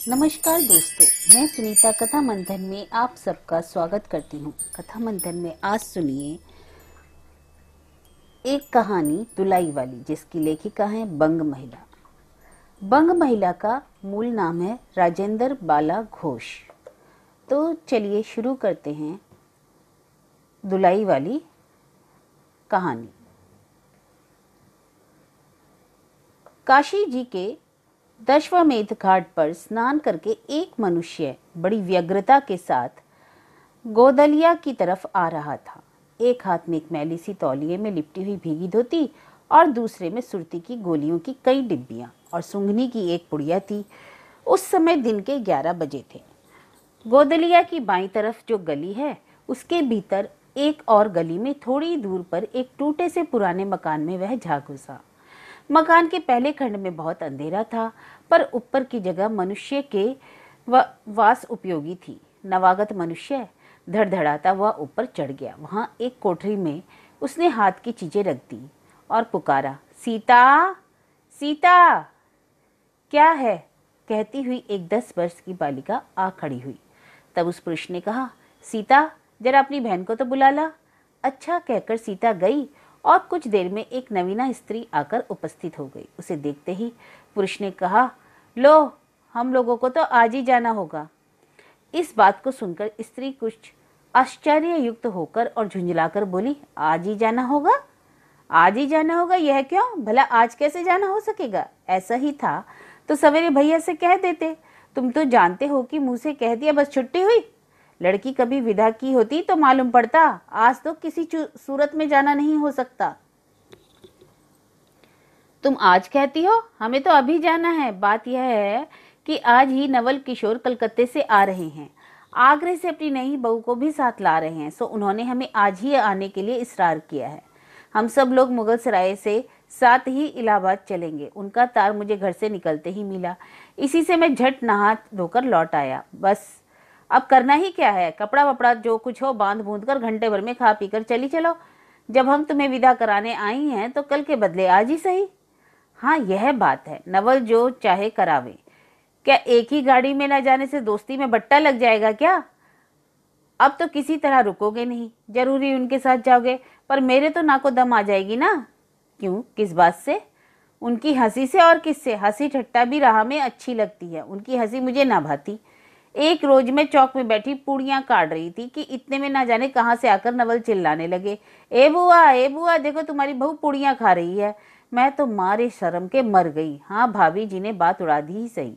नमस्कार दोस्तों, मैं सुनीता कथा मंथन में आप सबका स्वागत करती हूँ। कथा मंथन में आज सुनिए एक कहानी दुलाई वाली, जिसकी लेखिका है बंग महिला। बंग महिला का मूल नाम है राजेंद्र बाला घोष। तो चलिए शुरू करते हैं दुलाई वाली कहानी। काशी जी के दशवमेध घाट पर स्नान करके एक मनुष्य बड़ी व्यग्रता के साथ गोदलिया की तरफ आ रहा था। एक हाथ में एक मैली सी तौलिए में लिपटी हुई भीगी धोती और दूसरे में सुरती की गोलियों की कई डिब्बियां और सूंघनी की एक पुड़िया थी। उस समय दिन के 11 बजे थे। गोदलिया की बाईं तरफ जो गली है, उसके भीतर एक और गली में थोड़ी दूर पर एक टूटे से पुराने मकान में वह जा घुसा। मकान के पहले खंड में बहुत अंधेरा था, पर ऊपर की जगह मनुष्य के वास उपयोगी थी। नवागत मनुष्य धड़धड़ाता हुआ ऊपर चढ़ गया। वहां एक कोठरी में उसने हाथ की चीजें रख दी और पुकारा, सीता सीता। क्या है? कहती हुई एक 10 वर्ष की बालिका आ खड़ी हुई। तब उस पुरुष ने कहा, सीता जरा अपनी बहन को तो बुला ला। अच्छा कहकर सीता गई और कुछ देर में एक नवीना स्त्री आकर उपस्थित हो गई। उसे देखते ही पुरुष ने कहा, लो, हम लोगों को तो आज ही जाना होगा। इस बात को सुनकर स्त्री कुछ आश्चर्य युक्त होकर और झुंझलाकर बोली, आज ही जाना होगा? आज ही जाना होगा? यह क्यों? भला आज कैसे जाना हो सकेगा? ऐसा ही था तो सवेरे भैया से कह देते। तुम तो जानते हो कि मुंह से कह दिया बस छुट्टी हुई। लड़की कभी विदा की होती तो मालूम पड़ता। आज तो किसी सूरत में जाना नहीं हो सकता। तुम आज कहती हो, हमें तो अभी जाना है। बात यह है कि आज ही नवल किशोर कलकत्ते से आ रहे हैं। आगरे से अपनी नई बहू को भी साथ ला रहे हैं, सो उन्होंने हमें आज ही आने के लिए इसरार किया है। हम सब लोग मुगल सराय से साथ ही इलाहाबाद चलेंगे। उनका तार मुझे घर से निकलते ही मिला। इसी से मैं झट नहा धोकर लौट आया। बस अब करना ही क्या है? कपड़ा वपड़ा जो कुछ हो बांध बूंद कर घंटे भर में खा पी कर चली चलो। जब हम तुम्हें विदा कराने आई हैं तो कल के बदले आज ही सही। हाँ, यह बात है, नवल जो चाहे करावे। क्या एक ही गाड़ी में न जाने से दोस्ती में बट्टा लग जाएगा क्या? अब तो किसी तरह रुकोगे नहीं, जरूरी उनके साथ जाओगे, पर मेरे तो नाको दम आ जाएगी ना। क्यों? किस बात से? उनकी हंसी से। और किससे? हंसी ठट्टा भी राह में अच्छी लगती है, उनकी हंसी मुझे ना भाती। एक रोज मैं चौक में बैठी पूड़ियां काट रही थी कि इतने में ना जाने कहां से आकर नवल चिल्लाने लगे, ए बुआ देखो तुम्हारी बहू पूड़ियां खा रही है। मैं तो मारे शर्म के मर गई। हाँ, भाभी जी ने बात उड़ा दी ही सही।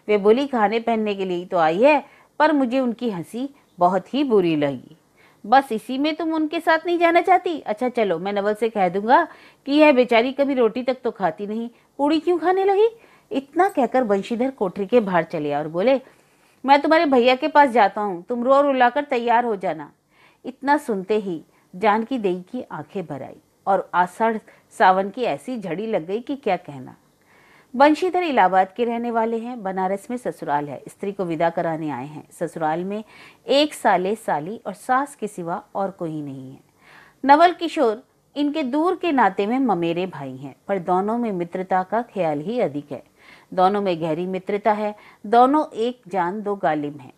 वे बोली खाने पहनने के लिए ही तो आई है, पर मुझे उनकी हंसी बहुत ही बुरी लगी। बस इसी में तुम उनके साथ नहीं जाना चाहती? अच्छा चलो, मैं नवल से कह दूंगा कि यह बेचारी कभी रोटी तक तो खाती नहीं, पूड़ी क्यों खाने लगी। इतना कहकर बंशीधर कोठरी के बाहर चले और बोले, मैं तुम्हारे भैया के पास जाता हूँ, तुम रो रुलाकर तैयार हो जाना। इतना सुनते ही जानकी देवी की आंखें भर आई और आषाढ़ सावन की ऐसी झड़ी लग गई कि क्या कहना। बंशीधर इलाहाबाद के रहने वाले हैं। बनारस में ससुराल है। स्त्री को विदा कराने आए हैं। ससुराल में एक साले साली और सास के सिवा और कोई नहीं है। नवल किशोर इनके दूर के नाते में ममेरे भाई हैं, पर दोनों में मित्रता का ख्याल ही अधिक है। दोनों में गहरी मित्रता है। दोनों एक जान दो गालिब हैं।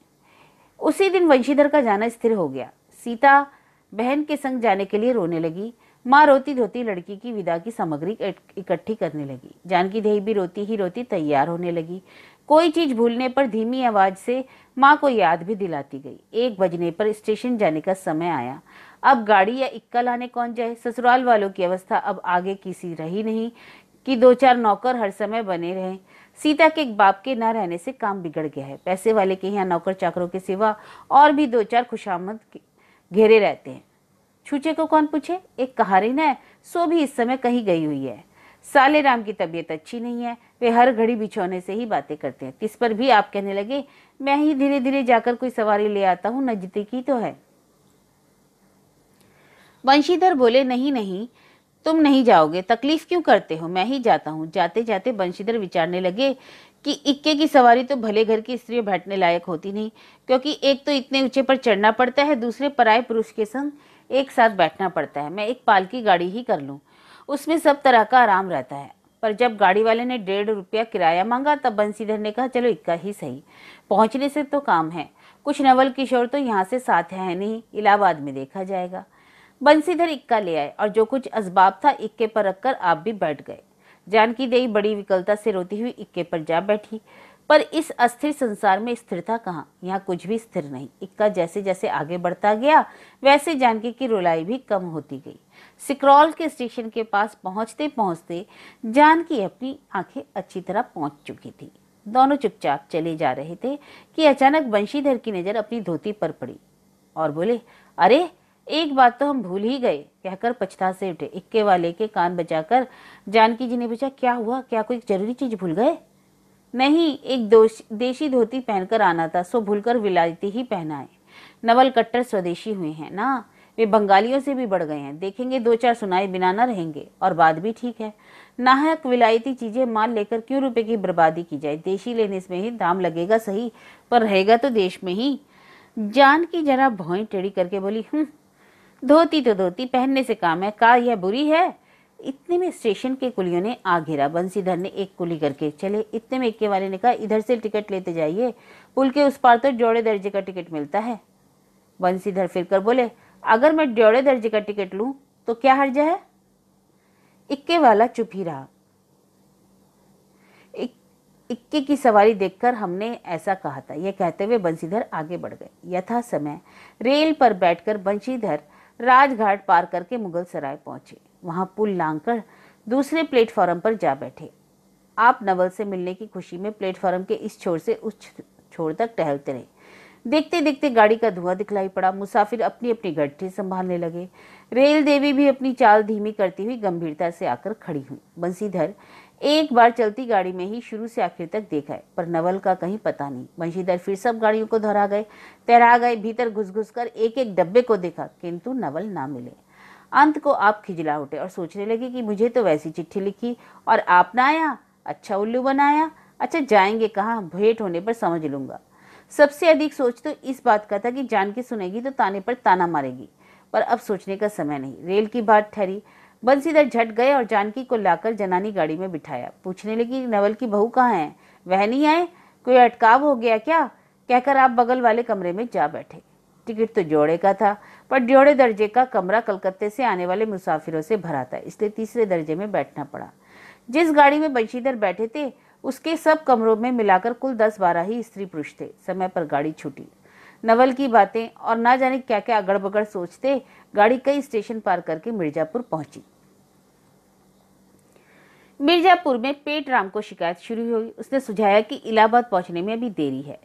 उसी दिन वंशीधर का जाना स्थिर हो गया। सीता बहन के संग जाने के लिए रोने लगी। माँ रोती धोती लड़की की विदा की सामग्री इकट्ठी करने लगी। जानकी देवी भी रोती ही रोती तैयार होने लगी। कोई चीज भूलने पर धीमी आवाज से माँ को याद भी दिलाती गई। 1 बजने पर स्टेशन जाने का समय आया। अब गाड़ी या इक्का लाने कौन जाए? ससुराल वालों की अवस्था अब आगे किसी रही नहीं कि 2-4 नौकर हर समय बने रहें। सीता के एक बाप के न रहने से काम बिगड़ गया है। पैसे वाले के यहाँ नौकर चाकरों के सिवा और भी 2-4 खुशामद घेरे रहते हैं। छूचे को कौन पूछे? एक कहारिन है, सो भी इस समय कहीं गई हुई है। साले राम की तबीयत अच्छी नहीं है। वे हर घड़ी बिछौने से ही बातें करते हैं। किस पर भी आप कहने लगे, मैं ही धीरे धीरे जाकर कोई सवारी ले आता हूँ, नजदीकी तो है। बंशीधर बोले, नहीं नहीं, तुम नहीं जाओगे, तकलीफ क्यों करते हो, मैं ही जाता हूँ। जाते जाते बंशीधर विचारने लगे कि इक्के की सवारी तो भले घर की स्त्री बैठने लायक होती नहीं, क्योंकि एक तो इतने ऊंचे पर चढ़ना पड़ता है, दूसरे पराये पुरुष के संग एक साथ बैठना पड़ता है। मैं एक पालकी गाड़ी ही कर लूं, उसमें सब तरह का आराम रहता है। पर जब गाड़ी वाले ने 1.5 रुपया किराया मांगा तब बंसीधर ने कहा चलो इक्का ही सही, पहुंचने से तो काम है, कुछ नवल किशोर तो यहाँ से साथ है नहीं, इलाहाबाद में देखा जाएगा। बंसीधर इक्का ले आए और जो कुछ असबाब था इक्के पर रखकर आप भी बैठ गए। जानकी देवी बड़ी विकलता से रोती हुई इक्के पर जा बैठी। पर इस अस्थिर संसार में स्थिरता कहाँ, यहाँ कुछ भी स्थिर नहीं। इक्का जैसे जैसे आगे बढ़ता गया वैसे जानकी की रुलाई भी कम होती गई। सिकरौल के स्टेशन के पास पहुंचते पहुंचते जानकी अपनी आंखें अच्छी तरह पहुंच चुकी थी। दोनों चुपचाप चले जा रहे थे कि अचानक बंशीधर की नजर अपनी धोती पर पड़ी और बोले, अरे एक बात तो हम भूल ही गए, कहकर पछता से उठे। इक्के वाले के कान बचाकर जानकी जी ने पूछा, क्या हुआ, क्या कोई जरूरी चीज भूल गए? नहीं, एक देशी धोती पहनकर आना था, सो भूलकर विलायती ही पहना है। नवल कट्टर स्वदेशी हुए हैं ना, वे बंगालियों से भी बढ़ गए हैं। देखेंगे 2-4 सुनाए बिना न रहेंगे। और बात भी ठीक है, नाहक विलायती चीजें माल लेकर क्यों रुपए की बर्बादी की जाए। देशी लेने में ही दाम लगेगा सही, पर रहेगा तो देश में ही। जानकी जरा भौं टेढ़ी करके बोली, धोती तो धोती, पहनने से काम है, का यह बुरी है? इतने में स्टेशन के कुलियों ने आ घेरा। बंसीधर ने एक कुली करके चले। इतने में इक्के वाले ने कहा, इधर से टिकट लेते जाइए, पुल के उस पार तो जोड़े दर्जे का टिकट मिलता है। बंसीधर फिरकर बोले, अगर मैं जोड़े दर्जे का टिकट लूं तो क्या हर्ज है? इक्के वाला चुप ही रहा। इक्के की सवारी देखकर हमने ऐसा कहा था, यह कहते हुए बंसीधर आगे बढ़ गए। यथा समय रेल पर बैठकर बंशीधर राजघाट पार करके मुगल सराय पहुंचे। वहां पुल लांघकर दूसरे प्लेटफॉर्म पर जा बैठे। आप नवल से मिलने की खुशी में प्लेटफॉर्म के इस छोर से उस छोर तक टहलते रहे। देखते देखते गाड़ी का धुआं दिखलाई पड़ा। मुसाफिर अपनी अपनी गड्ढे संभालने लगे। रेल देवी भी अपनी चाल धीमी करती हुई गंभीरता से आकर खड़ी हुई। बंसीधर एक बार चलती गाड़ी में ही शुरू से आखिर तक देखा है, पर नवल का कहीं पता नहीं। बंशीधर फिर सब गाड़ियों को तैरा गए, भीतर घुस घुस कर एक एक डब्बे को देखा, किंतु नवल ना मिले। अंत को आप खिजला उठे और सोचने लगे कि मुझे तो वैसी चिट्ठी लिखी और आप ना आया, अच्छा उल्लू बनाया। अच्छा जाएंगे कहाँ, भेंट होने पर समझ लूंगा। सबसे अधिक सोच तो इस बात का था कि जानकी सुनेगी तो ताने पर ताना मारेगी, पर अब सोचने का समय नहीं। रेल की बात ठहरी। बंसीधर झट गए और जानकी को लाकर जनानी गाड़ी में बिठाया। पूछने लगी, नवल की बहू कहाँ है? वह नहीं आए? कोई अटकाव हो गया क्या? कहकर आप बगल वाले कमरे में जा बैठे। टिकट तो जोड़े का था, पर जोड़े दर्जे का कमरा कलकत्ते से आने वाले मुसाफिरों से भरा था, इसलिए तीसरे दर्जे में बैठना पड़ा। जिस गाड़ी में बंशीधर बैठे थे उसके सब कमरों में मिलाकर कुल 10-12 ही स्त्री पुरुष थे। समय पर गाड़ी छूटी। नवल की बातें और ना जाने क्या क्या अगड़ बगड़ सोचते गाड़ी कई स्टेशन पार करके मिर्जापुर पहुंची। मिर्जापुर में पेट राम को शिकायत शुरू हुई। उसने सुझाया कि इलाहाबाद पहुंचने में अभी देरी है।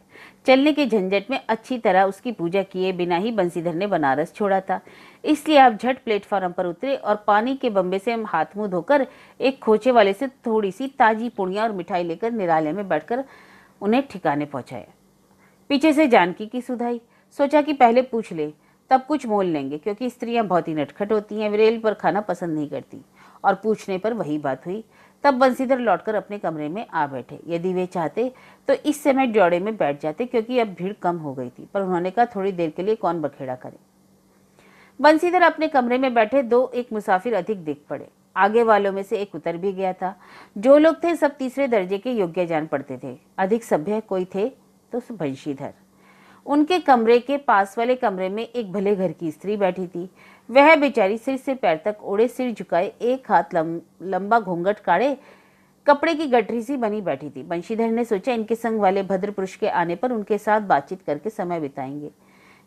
चलने के झंझट में अच्छी तरह उसकी पूजा किए बिना ही बंसीधर ने बनारस छोड़ा था, इसलिए आप झट प्लेटफॉर्म पर उतरे और पानी के बम्बे से हाथ मुंह धोकर एक खोचे वाले से थोड़ी सी ताजी पुड़िया और मिठाई लेकर निरालय में बैठकर उन्हें ठिकाने पहुंचाया। पीछे से जानकी की सुधाई। सोचा कि पहले पूछ ले, तब कुछ मोल लेंगे, क्योंकि स्त्रियां बहुत ही नटखट होती हैं, वे रेल पर खाना पसंद नहीं करती। और पूछने पर वही बात हुई। तब बंसीधर लौटकर अपने कमरे में आ बैठे। यदि वे चाहते तो इस समय जोड़े में बैठ जाते, क्योंकि अब भीड़ कम हो गई थी, पर उन्होंने कहा थोड़ी देर के लिए कौन बखेड़ा करे। बंसीधर अपने कमरे में बैठे। 2-1 मुसाफिर अधिक दिख पड़े। आगे वालों में से एक उतर भी गया था। जो लोग थे सब तीसरे दर्जे के योग्य जान पड़ते थे। अधिक सभ्य कोई थे तो बंशीधर। उनके कमरे के पास वाले कमरे में एक भले घर की स्त्री बैठी थी। वह बेचारी सिर से पैर तक ओढ़े, सिर झुकाए, एक हाथ लंबा घूंघट काढ़े कपड़े की गठरी सी बनी बैठी थी। बंशीधर ने सोचा इनके संग वाले भद्र पुरुष के आने पर उनके साथ बातचीत करके समय बिताएंगे।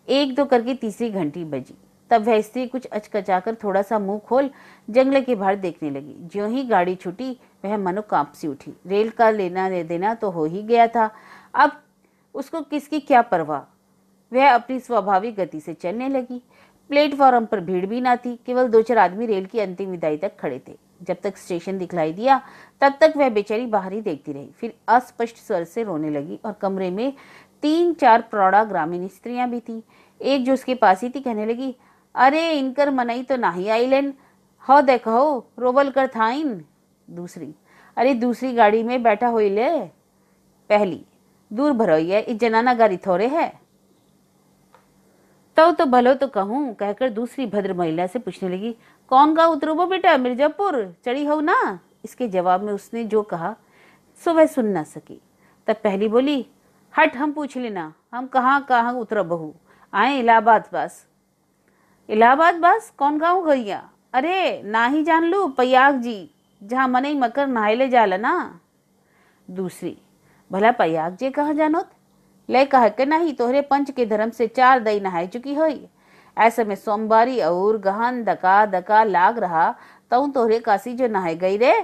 1-2 करके तीसरी घंटी बजी। तब वह स्त्री कुछ अचकचाकर थोड़ा सा मुंह खोल जंगले के बाहर देखने लगी। ज्यों ही गाड़ी छूटी वह मनो कांप सी उठी। रेल का लेना देना तो हो ही गया था, अब उसको किसकी क्या परवाह। वह अपनी स्वाभाविक गति से चलने लगी। प्लेटफॉर्म पर भीड़ भी ना थी, केवल 2-4 आदमी रेल की अंतिम विदाई तक खड़े थे। जब तक स्टेशन दिखलाई दिया तब तक वह बेचारी बाहर ही देखती रही। फिर अस्पष्ट स्वर से रोने लगी और कमरे में 3-4 प्रौढ़ा ग्रामीण स्त्रियां भी थी। एक जो उसके पास ही थी कहने लगी, अरे इनकर मनई तो नाही आइलन, हो देखो रोबल कर थाइन। दूसरी, अरे दूसरी गाड़ी में बैठा हुई ले। पहली, दूर भरोइया, इस जनाना गाड़ी थोड़े है। तो भलो तो कहूँ, कहकर दूसरी भद्र महिला से पूछने लगी, कौन गा उतरोबो बेटा, मिर्जापुर चढ़ी हो ना? इसके जवाब में उसने जो कहा सो वह सुन ना सकी। तब पहली बोली, हट, हम पूछ लेना, हम कहाँ कहाँ उतर बहू, आए इलाहाबाद पास। इलाहाबाद बस कौन गाँव गैया? अरे ना ही जान लू, पयाग जी, जहाँ मनई मकर नहायले जाला ना। दूसरी, भला पयाग जे कहाँ जानोत? ले कह के नहीं, तोहरे पंच के धर्म से 4 दई नहाय चुकी होई। ऐसे में सोमवारी और गहन दका दका लाग रहा तऊ तोहरे काशी जो नहाय गई रे।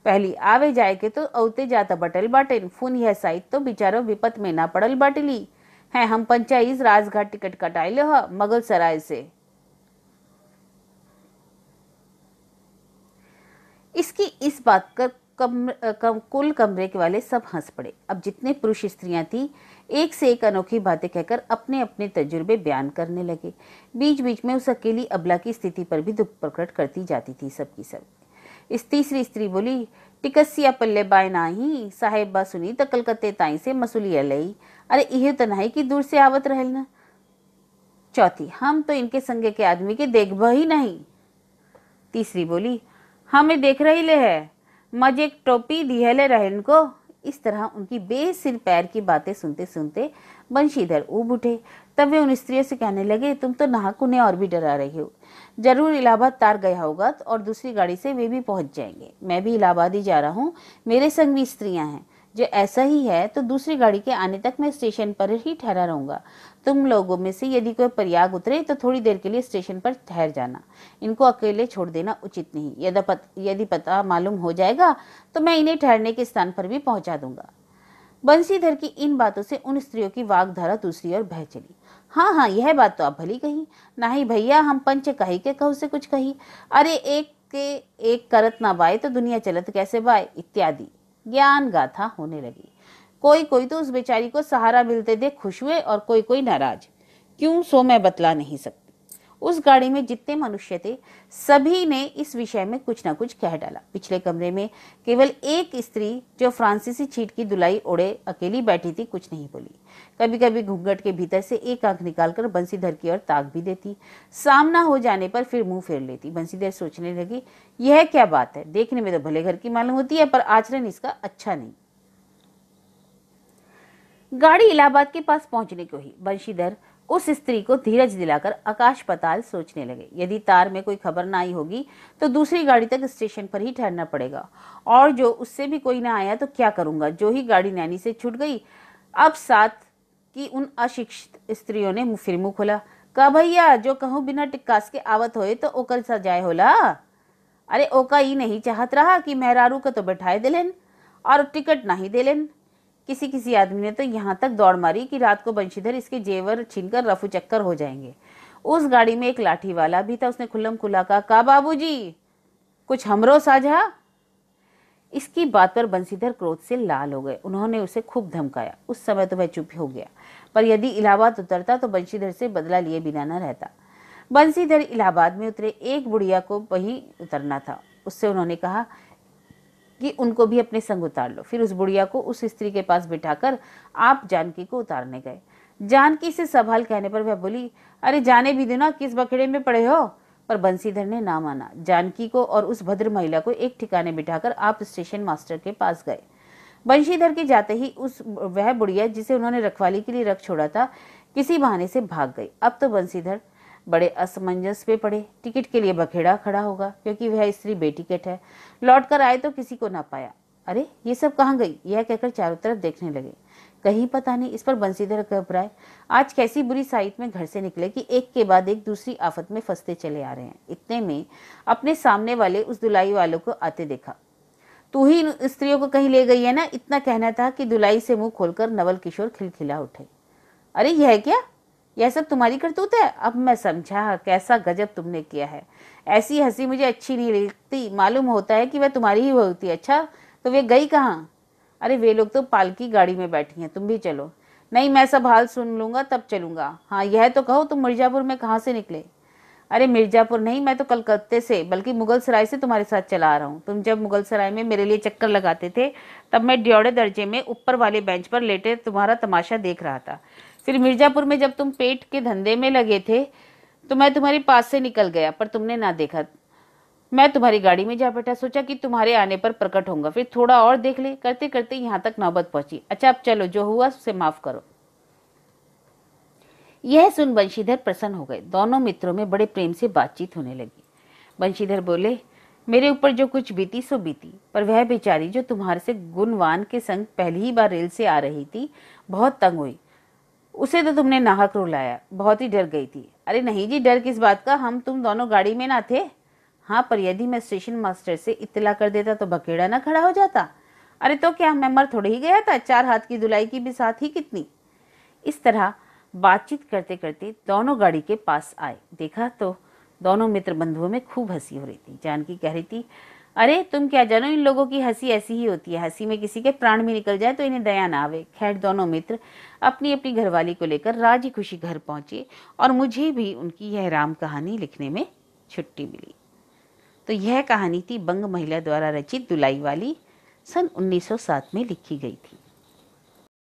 पहली, आवे जाए के तो औते जाता बटल बाटेन, फुन यह साइत तो बिचारो विपत में ना पड़ल बाटली है। हम पंचाईस राजघाट टिकट कटाइले ह मगल सराय से। इसकी इस बात कर कुल कमरे के वाले सब हंस पड़े। अब जितने पुरुष स्त्रियां थी एक से एक अनोखी बातें कहकर अपने अपने तजुर्बे बयान करने लगे। बीच बीच में उस अकेली अबला की स्थिति पर भी दुख प्रकट करती जाती थी सबकी सब। इस तीसरी स्त्री बोली, टिकसिया पल्ले बाय नाही, साहेबा सुनी तो कलकत्ते ताई से मसूलिया लई। अरे इहे तो नहीं कि दूर से आवत रहल न। चौथी, हम तो इनके संगे के आदमी के देखब ही नहीं। तीसरी बोली, हमें देख रही ले है, मजे एक टोपी दिहले रहन को। इस तरह उनकी बेसिर पैर की बातें सुनते सुनते बंशीधर ऊब उठे। तब वे उन स्त्रियों से कहने लगे, तुम तो नाहक उन्हें और भी डरा रही हो। जरूर इलाहाबाद तार गया होगा और दूसरी गाड़ी से वे भी पहुंच जाएंगे। मैं भी इलाहाबाद ही जा रहा हूँ, मेरे संग भी स्त्रियां हैं। जो ऐसा ही है तो दूसरी गाड़ी के आने तक मैं स्टेशन पर ही ठहरा रहूंगा। तुम लोगों में से यदि कोई प्रयाग उतरे तो थोड़ी देर के लिए स्टेशन पर ठहर जाना। इनको अकेले छोड़ देना उचित नहीं। यदि पता मालूम हो जाएगा तो मैं इन्हें ठहरने के स्थान पर भी पहुंचा दूंगा। बंसीधर की इन बातों से उन स्त्रियों की वागधारा दूसरी ओर बह चली। हाँ हाँ, यह बात तो आप भली कही। नहीं भैया, हम पंच कही के कहू से कुछ कही। अरे एक के एक करत ना बाय तो दुनिया चलत कैसे बाय, इत्यादि ज्ञान गाथा होने लगी। कोई कोई तो उस बेचारी को सहारा मिलते देख खुश हुए और कोई कोई नाराज। क्यों, सो मैं बतला नहीं सकती। उस गाड़ी में जितने मनुष्य थे सभी ने इस विषय में कुछ न कुछ कह डाला। पिछले कमरे में केवल एक स्त्री जो फ्रांसीसी छीट की दुलाई ओढ़े अकेली बैठी थी कुछ नहीं बोली। कभी कभी घूंघट के भीतर से एक आंख निकालकर बंसीधर की ओर ताक भी देती। सामना हो जाने पर फिर मुंह फेर लेती। बंसीधर सोचने लगी, यह क्या बात है, देखने में तो भले घर की मालूम होती है पर आचरण इसका अच्छा नहीं। गाड़ी इलाहाबाद के पास पहुंचने को ही बंशीधर उस स्त्री को धीरज दिलाकर आकाश पाताल सोचने लगे। यदि तार में कोई खबर ना आई होगी तो दूसरी गाड़ी तक स्टेशन पर ही ठहरना पड़ेगा, और जो उससे भी कोई ना आया तो क्या करूंगा। जो ही गाड़ी नैनी से छूट गई। अब साथ की उन अशिक्षित स्त्रियों ने फिर मुंह खोला, का भैया जो कहूँ बिना टिक्कास के आवत होए तो ओकर सजाए होला। अरे ओका ही नहीं चाहत रहा कि मेहरारू को तो बैठाए दिलेन और टिकट नहीं दिलेन। किसी किसी आदमी ने तो यहाँ तक दौड़ मारी कि रात को बंशीधर इसके जेवर छीनकर रफू चक्कर हो जाएंगे। उस गाड़ी में एक लाठी वाला भी था। उसने खुल्लम खुल्ला कहा, का बाबूजी कुछ हमरो साझा। इसकी बात पर बंशीधर क्रोध से लाल हो गए। उन्होंने उसे खूब धमकाया। उस समय तो वह चुप हो गया, पर यदि इलाहाबाद उतरता तो बंशीधर से बदला लिए बिना न रहता। बंसीधर इलाहाबाद में उतरे। एक बुढ़िया को वहीं उतरना था। उससे उन्होंने कहा कि उनको भी अपने संग उतार लो। फिर उस बुढ़िया को उस स्त्री के पास बिठाकर आप जानकी को उतारने गए। जानकी से सवाल कहने पर वह बोली, अरे जाने भी दो ना, किस बखेड़े में पड़े हो। पर बंसीधर ने ना माना। जानकी को और उस भद्र महिला को एक ठिकाने बिठाकर आप स्टेशन मास्टर के पास गए। बंशीधर के जाते ही वह बुढ़िया जिसे उन्होंने रखवाली के लिए रख छोड़ा था किसी बहाने से भाग गई। अब तो बंसीधर बड़े असमंजस पे पड़े। टिकट के लिए बखेड़ा खड़ा होगा क्योंकि वह स्त्री बेटिकट है। लौट कर आए तो किसी को ना पाया। अरे ये सब कहाँ गई, यह कहकर चारों तरफ देखने लगे। कहीं पता नहीं। इस पर बंसीधर घबराए। आज कैसी बुरी साइट में घर से निकले कि एक के बाद एक दूसरी आफत में फंसते चले आ रहे हैं। इतने में अपने सामने वाले उस दुलाई वालों को आते देखा। तू ही इन स्त्रियों को कहीं ले गई है ना, इतना कहना था कि दुलाई से मुंह खोलकर नवल किशोर खिलखिला उठे। अरे यह क्या, यह सब तुम्हारी करतूत है। अब मैं समझा कैसा गजब तुमने किया है। ऐसी हंसी मुझे अच्छी नहीं लगती। मालूम होता है कि वह तुम्हारी ही होती। अच्छा तो वे गई कहाँ? अरे वे लोग तो पालकी गाड़ी में बैठी हैं, तुम भी चलो। नहीं, मैं सब हाल सुन लूंगा तब चलूंगा। हाँ यह तो कहो, तुम मिर्जापुर में कहाँ से निकले? अरे मिर्जापुर नहीं, मैं तो कलकत्ते से, बल्कि मुगल सराय से तुम्हारे साथ चला आ रहा हूँ। तुम जब मुगल सराय में मेरे लिए चक्कर लगाते थे तब मैं ड्योढ़े दर्जे में ऊपर वाले बेंच पर लेटे तुम्हारा तमाशा देख रहा था। फिर मिर्जापुर में जब तुम पेट के धंधे में लगे थे तो मैं तुम्हारे पास से निकल गया, पर तुमने ना देखा। मैं तुम्हारी गाड़ी में जा बैठा, सोचा कि तुम्हारे आने पर प्रकट होऊंगा, फिर थोड़ा और देख ले, करते करते यहाँ तक नौबत पहुंची। अच्छा अब चलो, जो हुआ उसे माफ करो। यह सुन बंशीधर प्रसन्न हो गए। दोनों मित्रों में बड़े प्रेम से बातचीत होने लगी। बंशीधर बोले, मेरे ऊपर जो कुछ बीती सो बीती, पर वह बेचारी जो तुम्हारे से गुणवान के संग पहली ही बार रेल से आ रही थी, बहुत तंग हुई। उसे तो तुमने नाहक रुलाया, बहुत ही डर गई थी। अरे नहीं जी, डर किस बात का, हम तुम दोनों गाड़ी में ना थे। हाँ, पर यदि मैं स्टेशन मास्टर से इत्तला कर देता तो बकेड़ा ना खड़ा हो जाता। अरे तो क्या, मैं मर थोड़े ही गया था, 4 हाथ की धुलाई की भी साथ ही कितनी। इस तरह बातचीत करते करते दोनों गाड़ी के पास आए। देखा तो दोनों मित्र बंधुओं में खूब हंसी हो रही थी। जानकी कह रही थी, अरे तुम क्या जानो, इन लोगों की हंसी ऐसी ही होती है, हंसी में किसी के प्राण भी निकल जाए तो इन्हें दया ना आवे। खैर दोनों मित्र अपनी अपनी घरवाली को लेकर राजी खुशी घर पहुंचे और मुझे भी उनकी यह राम कहानी लिखने में छुट्टी मिली। तो यह कहानी थी बंग महिला द्वारा रचित दुलाई वाली, सन 1907 में लिखी गई थी।